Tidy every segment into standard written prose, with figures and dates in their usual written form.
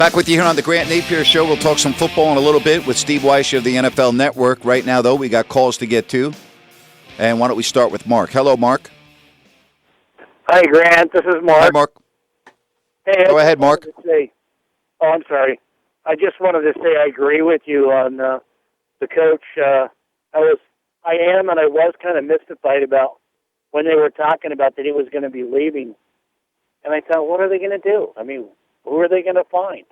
Back with you here on the Grant Napear Show. We'll talk some football in a little bit with Steve Weiss of the NFL Network. Right now, though, we got calls to get to. And why don't we start with Mark? Hello, Mark. Hi, Grant. This is Mark. Hi, Mark. Hey, Go ahead, Mark. I'm sorry. I just wanted to say I agree with you on the coach. I am and I was kind of mystified about when they were talking about that he was going to be leaving. And I thought, what are they going to do? I mean, who are they going to find?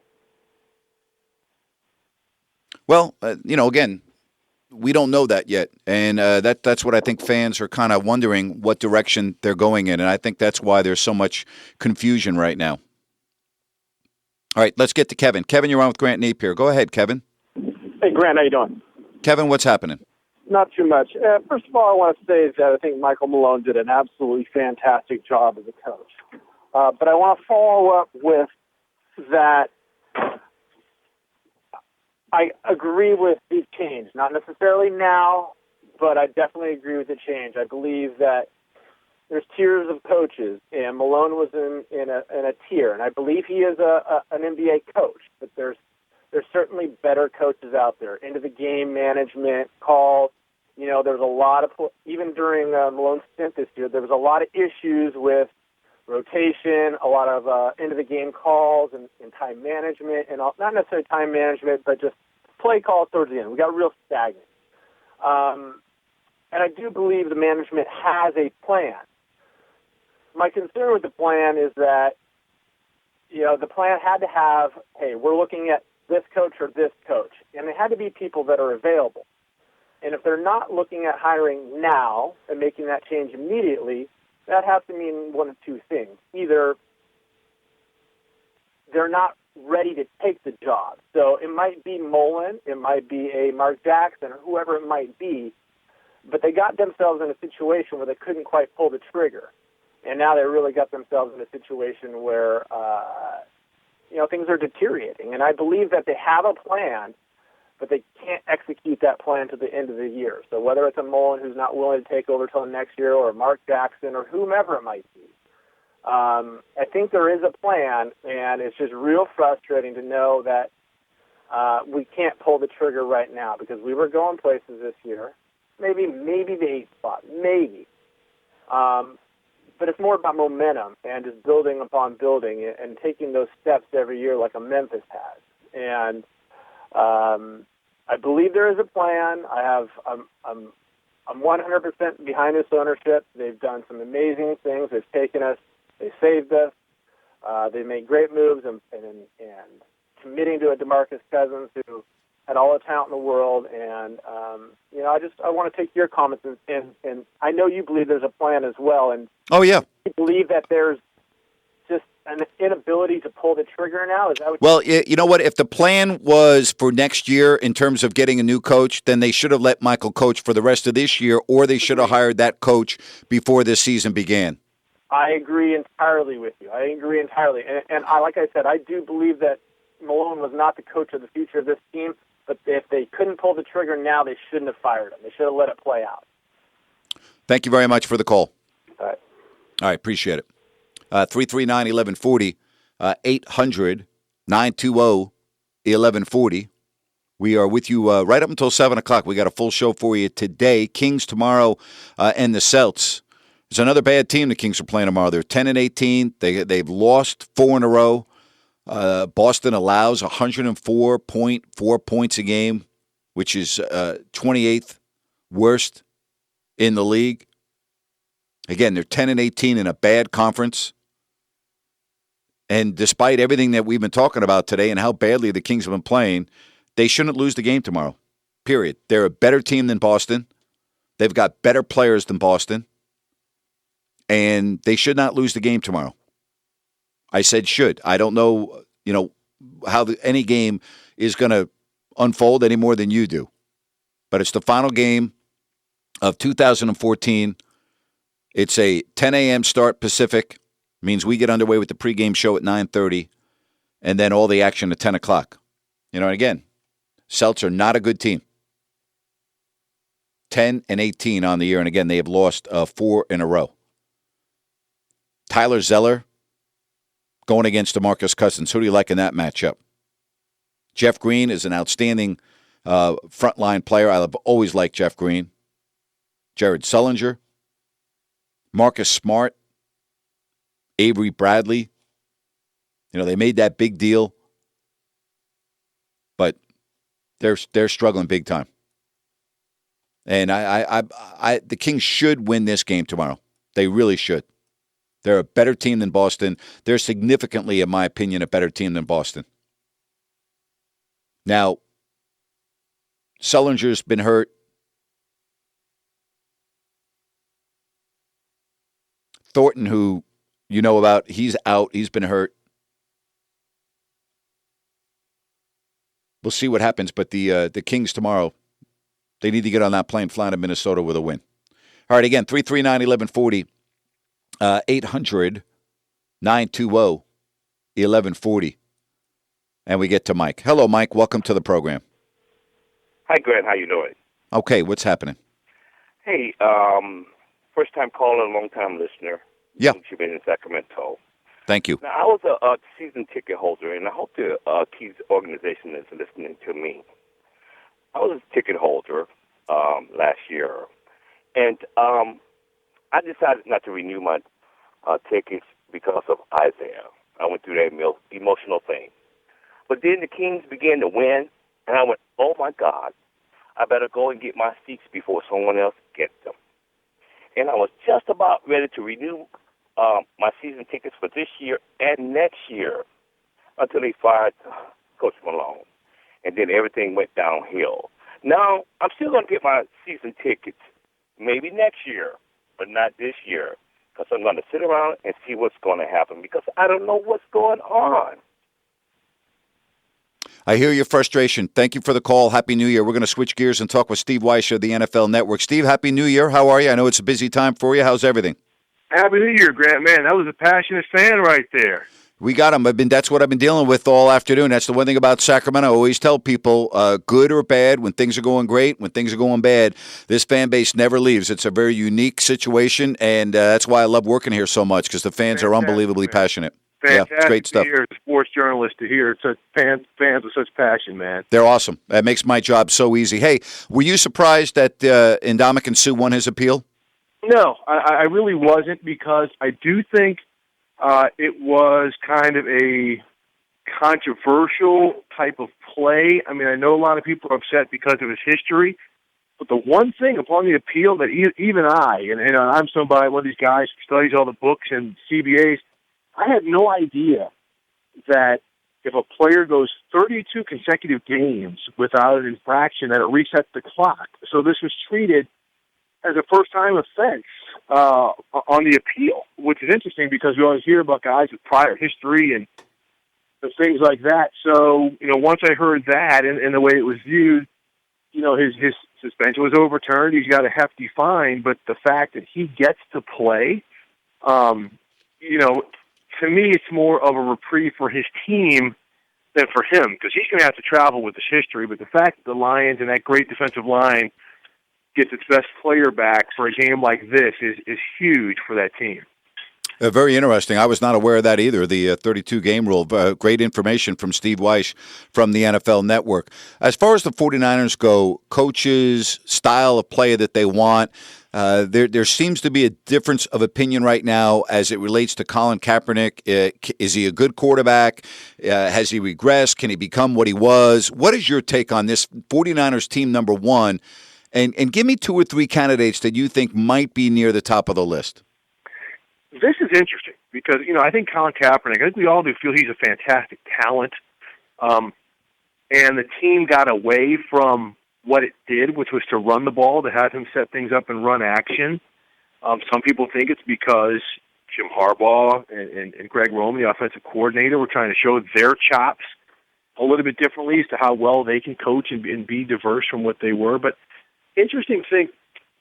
Well, again, we don't know that yet. And that's what I think fans are kind of wondering what direction they're going in. And I think that's why there's so much confusion right now. All right, let's get to Kevin. Kevin, you're on with Grant Napear. Go ahead, Kevin. Hey, Grant, how you doing? Kevin, what's happening? Not too much. First of all, I want to say that I think Michael Malone did an absolutely fantastic job as a coach. But I want to follow up with that I agree with the change. Not necessarily now, but I definitely agree with the change. I believe that there's tiers of coaches, and Malone was in a tier, and I believe he is an NBA coach, but there's certainly better coaches out there. Into the game management, calls. There's a lot of, even during Malone's stint this year, there was a lot of issues with rotation, a lot of into-the-game calls and time management, and not necessarily time management, but just play calls towards the end. We got real stagnant. And I do believe the management has a plan. My concern with the plan is that, the plan had to have, hey, we're looking at this coach or this coach, and they had to be people that are available. And if they're not looking at hiring now and making that change immediately, that has to mean one of two things. Either they're not ready to take the job. So it might be Mullen, it might be a Mark Jackson, or whoever it might be, but they got themselves in a situation where they couldn't quite pull the trigger. And now they really got themselves in a situation where, things are deteriorating. And I believe that they have a plan, but they can't execute that plan to the end of the year. So whether it's a Mullen who's not willing to take over till next year, or Mark Jackson, or whomever it might be, I think there is a plan, and it's just real frustrating to know that we can't pull the trigger right now, because we were going places this year. Maybe the 8th spot, maybe. But it's more about momentum and just building upon building and taking those steps every year like a Memphis has. And I believe there is a plan. I'm 100% behind this ownership. They've done some amazing things. They've taken us. They saved us. They made great moves and committing to a DeMarcus Cousins who had all the talent in the world. And I want to take your comments and I know you believe there's a plan as well. And oh yeah, you believe that there's just an inability to pull the trigger now? Is that what well, you know what? If the plan was for next year in terms of getting a new coach, then they should have let Michael coach for the rest of this year, or they should have hired that coach before this season began. I agree entirely with you. I agree entirely. And like I said, I do believe that Malone was not the coach of the future of this team, but if they couldn't pull the trigger now, they shouldn't have fired him. They should have let it play out. Thank you very much for the call. All right. All right, appreciate it. 339-1140, 800-920-1140. We are with you right up until 7 o'clock. We got a full show for you today. Kings tomorrow and the Celts. It's another bad team the Kings are playing tomorrow. They're 10-18. They've lost 4 in a row. Boston allows 104.4 points a game, which is 28th worst in the league. Again, they're 10-18 in a bad conference. And despite everything that we've been talking about today and how badly the Kings have been playing, they shouldn't lose the game tomorrow, period. They're a better team than Boston. They've got better players than Boston. And they should not lose the game tomorrow. I said should. I don't know, how any game is going to unfold any more than you do. But it's the final game of 2014. It's a 10 a.m. start Pacific. Means we get underway with the pregame show at 9:30, and then all the action at 10 o'clock. And again, Celts are not a good team. 10-18 on the year, and again, they have lost 4 in a row. Tyler Zeller going against DeMarcus Cousins. Who do you like in that matchup? Jeff Green is an outstanding frontline player. I've always liked Jeff Green. Jared Sullinger, Marcus Smart, Avery Bradley. They made that big deal, but they're struggling big time. And the Kings should win this game tomorrow. They really should. They're a better team than Boston. They're significantly, in my opinion, a better team than Boston. Now, Sullinger's been hurt. Thornton, who you know about, he's out. He's been hurt. We'll see what happens, but the Kings tomorrow, they need to get on that plane flying to Minnesota with a win. All right, again, 339-1140, 800-920-1140. And we get to Mike. Hello, Mike. Welcome to the program. Hi, Grant. How you doing? Okay, what's happening? Hey, first-time caller, long-time listener. Yeah. You've been in Sacramento. Thank you. Now, I was a season ticket holder, and I hope the Keys organization is listening to me. I was a ticket holder last year, and I decided not to renew my tickets because of Isaiah. I went through that emotional thing. But then the Kings began to win, and I went, oh, my God, I better go and get my seats before someone else gets them. And I was just about ready to renew my season tickets for this year and next year until they fired Coach Malone. And then everything went downhill. Now, I'm still going to get my season tickets maybe next year, but not this year, because I'm going to sit around and see what's going to happen because I don't know what's going on. I hear your frustration. Thank you for the call. Happy New Year. We're going to switch gears and talk with Steve Weiss of the NFL Network. Steve, Happy New Year. How are you? I know it's a busy time for you. How's everything? Happy New Year, Grant. Man, that was a passionate fan right there. We got him. That's what I've been dealing with all afternoon. That's the one thing about Sacramento. I always tell people, good or bad, when things are going great, when things are going bad, this fan base never leaves. It's a very unique situation, and that's why I love working here so much, because the fans are unbelievably passionate. Fantastic. Yeah, it's great stuff. To hear as a sports journalist to hear such fans with such passion, man. They're awesome. That makes my job so easy. Hey, were you surprised that Ndamukong Suh won his appeal? No, I really wasn't, because I do think it was kind of a controversial type of play. I mean, I know a lot of people are upset because of his history, but the one thing upon the appeal that even and I'm somebody, one of these guys who studies all the books and CBAs, I had no idea that if a player goes 32 consecutive games without an infraction, that it resets the clock. So this was treated as a first-time offense on the appeal, which is interesting because we always hear about guys with prior history and things like that. So, once I heard that and the way it was viewed, his suspension was overturned. He's got a hefty fine, but the fact that he gets to play, to me, it's more of a reprieve for his team than for him, because he's going to have to travel with his history. But the fact that the Lions and that great defensive line gets its best player back for a game like this is huge for that team. Very interesting. I was not aware of that either, the 32-game rule. Great information from Steve Weiss from the NFL Network. As far as the 49ers go, coaches, style of play that they want, there seems to be a difference of opinion right now as it relates to Colin Kaepernick. Is he a good quarterback? Has he regressed? Can he become what he was? What is your take on this 49ers team number one? And give me two or three candidates that you think might be near the top of the list. This is interesting because, I think Colin Kaepernick, I think we all do feel he's a fantastic talent. And the team got away from what it did, which was to run the ball, to have him set things up and run action. Some people think it's because Jim Harbaugh and Greg Roman, the offensive coordinator, were trying to show their chops a little bit differently as to how well they can coach and be diverse from what they were. But interesting thing,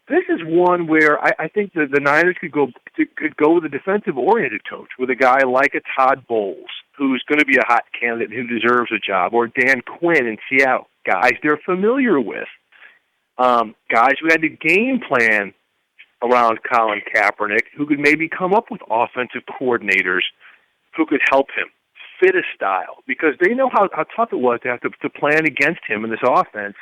this is one where I think the Niners could go with a defensive-oriented coach, with a guy like a Todd Bowles, who's going to be a hot candidate who deserves a job, or Dan Quinn in Seattle, guys they're familiar with, guys who had to game plan around Colin Kaepernick, who could maybe come up with offensive coordinators who could help him. fit his style because they know how tough it was to have to plan against him in this offense.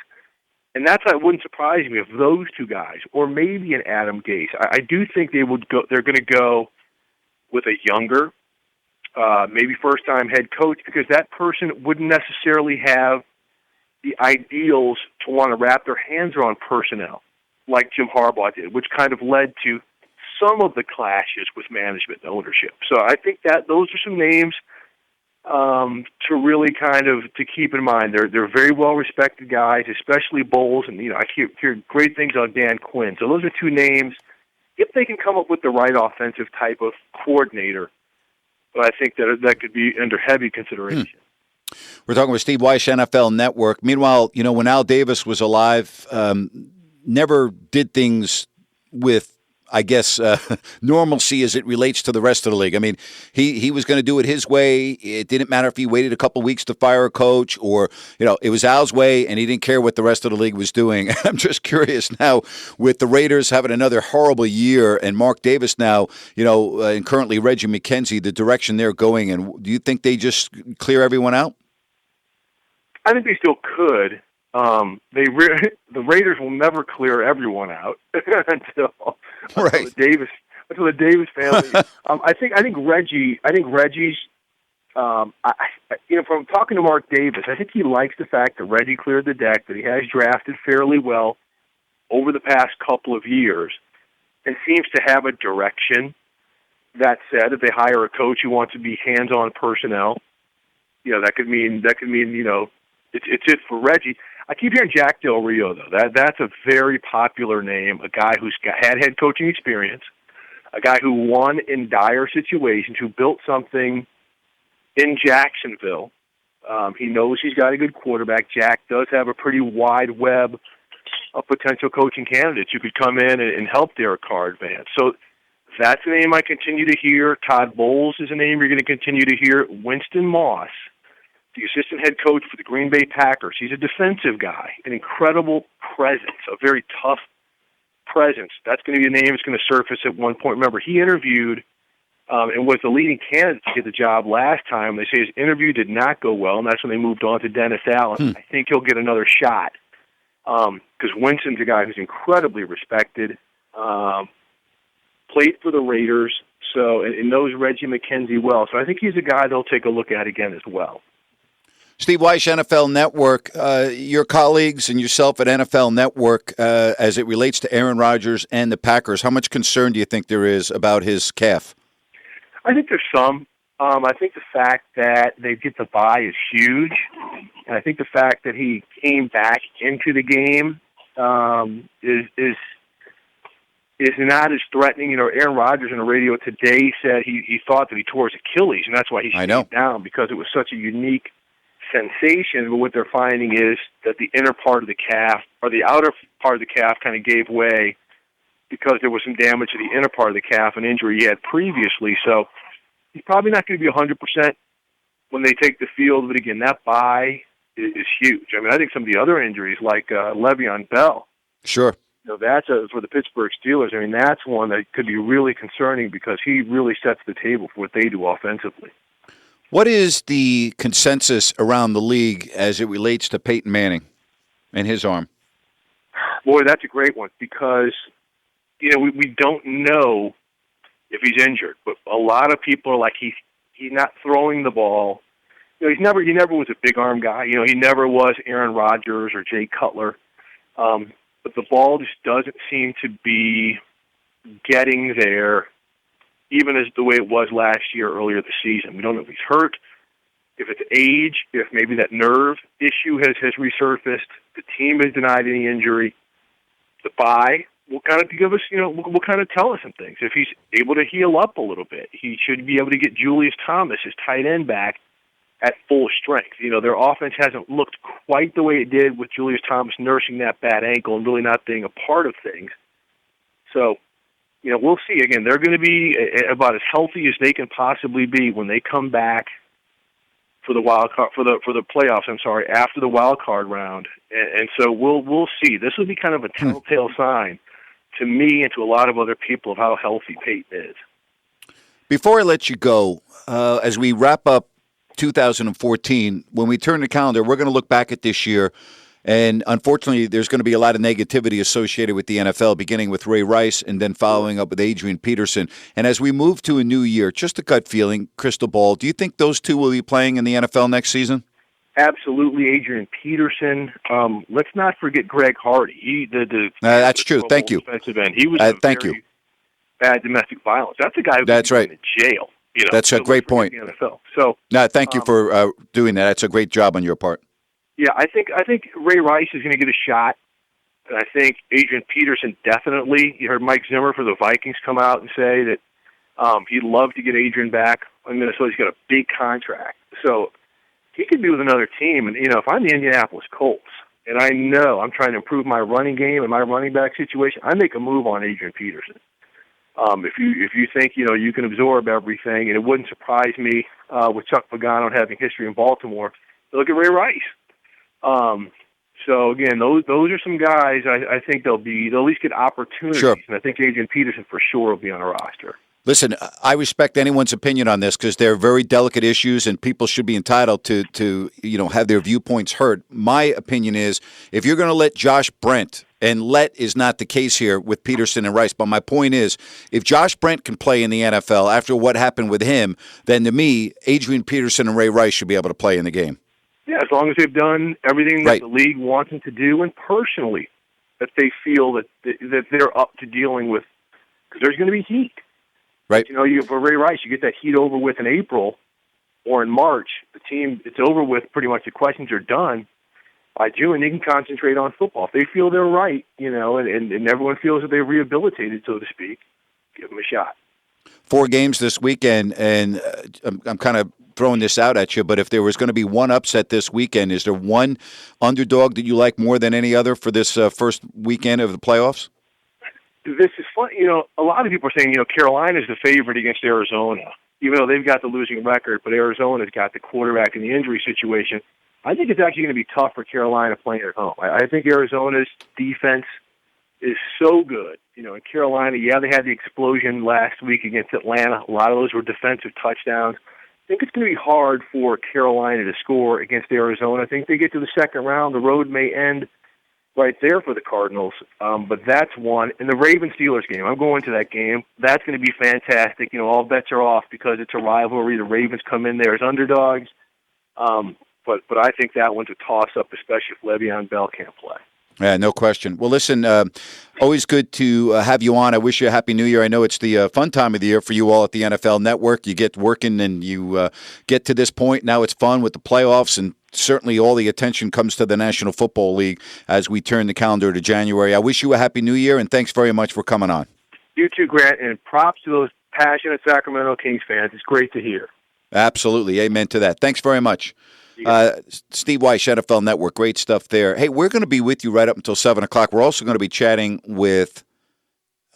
And that's why it wouldn't surprise me if those two guys, or maybe an Adam Gase, I do think they would go. They're going to go with a younger, maybe first-time head coach because that person wouldn't necessarily have the ideals to want to wrap their hands around personnel like Jim Harbaugh did, which kind of led to some of the clashes with management and ownership. So I think that those are some names to really kind of to keep in mind. They're very well respected guys, especially Bowles, and I hear great things on Dan Quinn. So those are two names. If they can come up with the right offensive type of coordinator, but I think that could be under heavy consideration. We're talking with Steve Weiss, NFL Network. Meanwhile, when Al Davis was alive, never did things with, I guess, normalcy as it relates to the rest of the league. I mean, he was going to do it his way. It didn't matter if he waited a couple weeks to fire a coach or, it was Al's way, and he didn't care what the rest of the league was doing. I'm just curious now with the Raiders having another horrible year and Mark Davis now, and currently Reggie McKenzie, the direction they're going in. Do you think they just clear everyone out? I think they still could. The Raiders will never clear everyone out until the Davis family. I think Reggie's. From talking to Mark Davis, I think he likes the fact that Reggie cleared the deck, that he has drafted fairly well over the past couple of years, and seems to have a direction. That said, if they hire a coach who wants to be hands-on personnel, that could mean it's it for Reggie. I keep hearing Jack Del Rio, though. That's a very popular name, a guy who's had head coaching experience, a guy who won in dire situations, who built something in Jacksonville. He knows he's got a good quarterback. Jack does have a pretty wide web of potential coaching candidates who could come in and help Derek Carr advance. So that's a name I continue to hear. Todd Bowles is a name you're going to continue to hear. Winston Moss, the assistant head coach for the Green Bay Packers. He's a defensive guy, an incredible presence, a very tough presence. That's going to be a name that's going to surface at one point. Remember, he interviewed and was the leading candidate to get the job last time. They say his interview did not go well, and that's when they moved on to Dennis Allen. I think he'll get another shot because Winston's a guy who's incredibly respected, played for the Raiders, and knows Reggie McKenzie well. So I think he's a guy they'll take a look at again as well. Steve Weiss, NFL Network, your colleagues and yourself at NFL Network, as it relates to Aaron Rodgers and the Packers, how much concern do you think there is about his calf? I think there's some. I think the fact that they get the bye is huge. And I think the fact that he came back into the game is not as threatening. Aaron Rodgers on the radio today said he thought that he tore his Achilles, and that's why he stayed down, because it was such a unique sensation. But what they're finding is that the inner part of the calf, or the outer part of the calf, kind of gave way because there was some damage to the inner part of the calf, an injury he had previously. So he's probably not going to be 100% when they take the field. But again, that bye is huge. I mean, I think some of the other injuries, like Le'Veon Bell, sure, that's for the Pittsburgh Steelers. I mean, that's one that could be really concerning because he really sets the table for what they do offensively. What is the consensus around the league as it relates to Peyton Manning and his arm? Boy, that's a great one because, we don't know if he's injured, but a lot of people are like, he's not throwing the ball. He never was a big arm guy. He never was Aaron Rodgers or Jay Cutler. But the ball just doesn't seem to be getting there, even as the way it was last year, earlier this season. We don't know if he's hurt, if it's age, if maybe that nerve issue has resurfaced. The team has denied any injury. The bye will kind of give us, will kind of tell us some things. If he's able to heal up a little bit, he should be able to get Julius Thomas, his tight end, back at full strength. Their offense hasn't looked quite the way it did with Julius Thomas nursing that bad ankle and really not being a part of things. So, we'll see. Again, they're going to be about as healthy as they can possibly be when they come back for the wild card, for the playoffs. After the wild card round, and so we'll see. This will be kind of a telltale sign to me and to a lot of other people of how healthy Peyton is. Before I let you go, as we wrap up 2014. When we turn the calendar, we're going to look back at this year. And unfortunately, there's going to be a lot of negativity associated with the NFL, beginning with Ray Rice and then following up with Adrian Peterson. And as we move to a new year, just a gut feeling, crystal ball, do you think those two will be playing in the NFL next season? Absolutely, Adrian Peterson. Let's not forget Greg Hardy. That's true. Thank you. Defensive end. He was thank you. Bad domestic violence. That's a guy who That's right. in jail. That's a great point. The NFL. So, thank you for doing that. That's a great job on your part. Yeah, I think Ray Rice is going to get a shot, and I think Adrian Peterson definitely. You heard Mike Zimmer for the Vikings come out and say that he'd love to get Adrian back in Minnesota. He's got a big contract, so he could be with another team. And if I'm the Indianapolis Colts and I know I'm trying to improve my running game and my running back situation, I make a move on Adrian Peterson. If you think you can absorb everything, and it wouldn't surprise me with Chuck Pagano having history in Baltimore. Look at Ray Rice. So again, those are some guys I think they'll at least get opportunities, sure. And I think Adrian Peterson for sure will be on a roster. Listen, I respect anyone's opinion on this because they're very delicate issues, and people should be entitled to have their viewpoints heard. My opinion is, if you're going to let Josh Brent, and let is not the case here with Peterson and Rice, but my point is, if Josh Brent can play in the NFL after what happened with him, then to me, Adrian Peterson and Ray Rice should be able to play in the game. Yeah, as long as they've done everything that the league wants them to do, and personally, that they feel that they're up to dealing with, because there's going to be heat. Right. For Ray Rice, you get that heat over with in April or in March. The team, it's over with. Pretty much the questions are done. By June, they can concentrate on football. If they feel they're right, and everyone feels that they're rehabilitated, so to speak, give them a shot. 4 games this weekend, and I'm kind of throwing this out at you, but if there was going to be one upset this weekend, is there one underdog that you like more than any other for this first weekend of the playoffs? This is fun. A lot of people are saying, Carolina's the favorite against Arizona, even though they've got the losing record, but Arizona's got the quarterback and the injury situation. I think it's actually going to be tough for Carolina playing at home. I think Arizona's defense is so good. In Carolina, they had the explosion last week against Atlanta. A lot of those were defensive touchdowns. I think it's going to be hard for Carolina to score against Arizona. I think they get to the second round. The road may end right there for the Cardinals, but that's one. And the Ravens-Steelers game, I'm going to that game. That's going to be fantastic. All bets are off because it's a rivalry. The Ravens come in there as underdogs. But I think that one's a toss-up, especially if Le'Veon Bell can't play. Yeah, no question. Well, listen, always good to have you on. I wish you a Happy New Year. I know it's the fun time of the year for you all at the NFL Network. You get working and you get to this point. Now it's fun with the playoffs, and certainly all the attention comes to the National Football League as we turn the calendar to January. I wish you a Happy New Year, and thanks very much for coming on. You too, Grant, and props to those passionate Sacramento Kings fans. It's great to hear. Absolutely. Amen to that. Thanks very much. Steve Weiss, NFL Network. Great stuff there. Hey, we're going to be with you right up until 7 o'clock. We're also going to be chatting with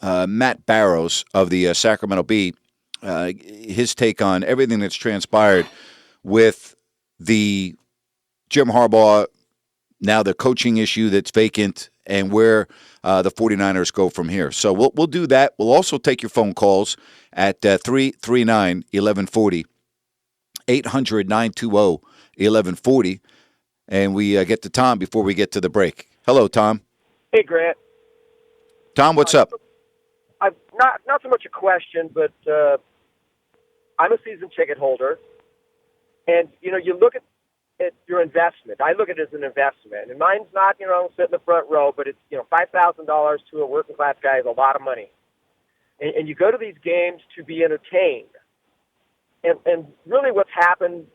Matt Barrows of the Sacramento Bee, his take on everything that's transpired with the Jim Harbaugh, now the coaching issue that's vacant, and where the 49ers go from here. So we'll do that. We'll also take your phone calls at 339-1140, 800-920-1140, and we get to Tom before we get to the break. Hello, Tom. Hey, Grant. Tom, what's up? I've not so much a question, but I'm a season ticket holder, and you look at your investment. I look at it as an investment, and mine's not sit in the front row, but it's $5,000 to a working class guy is a lot of money, and you go to these games to be entertained, and really what's happened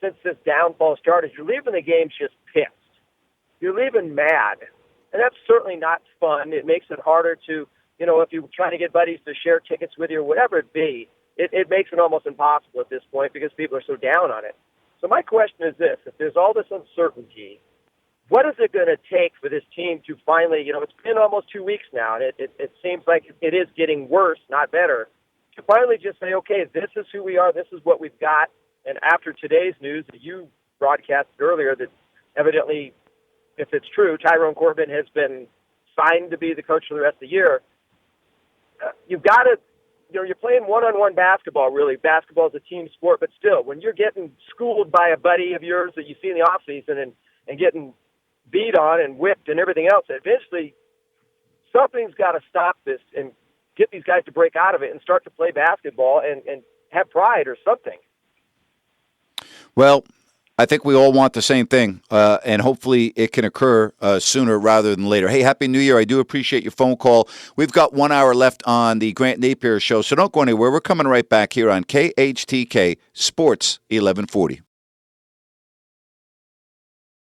since this downfall started, you're leaving the games just pissed. You're leaving mad. And that's certainly not fun. It makes it harder to, if you're trying to get buddies to share tickets with you or whatever it be, it makes it almost impossible at this point because people are so down on it. So my question is this. If there's all this uncertainty, what is it going to take for this team to finally, it's been almost 2 weeks now, and it seems like it is getting worse, not better, to finally just say, okay, this is who we are, this is what we've got. And after today's news that you broadcasted earlier that evidently, if it's true, Tyrone Corbin has been signed to be the coach for the rest of the year, you've got to you're playing one-on-one basketball. Really, basketball is a team sport, but still, when you're getting schooled by a buddy of yours that you see in the off season and getting beat on and whipped and everything else, eventually something's got to stop this and get these guys to break out of it and start to play basketball and have pride or something. Well, I think we all want the same thing, and hopefully it can occur sooner rather than later. Hey, Happy New Year. I do appreciate your phone call. We've got 1 hour left on the Grant Napear Show, so don't go anywhere. We're coming right back here on KHTK Sports 1140.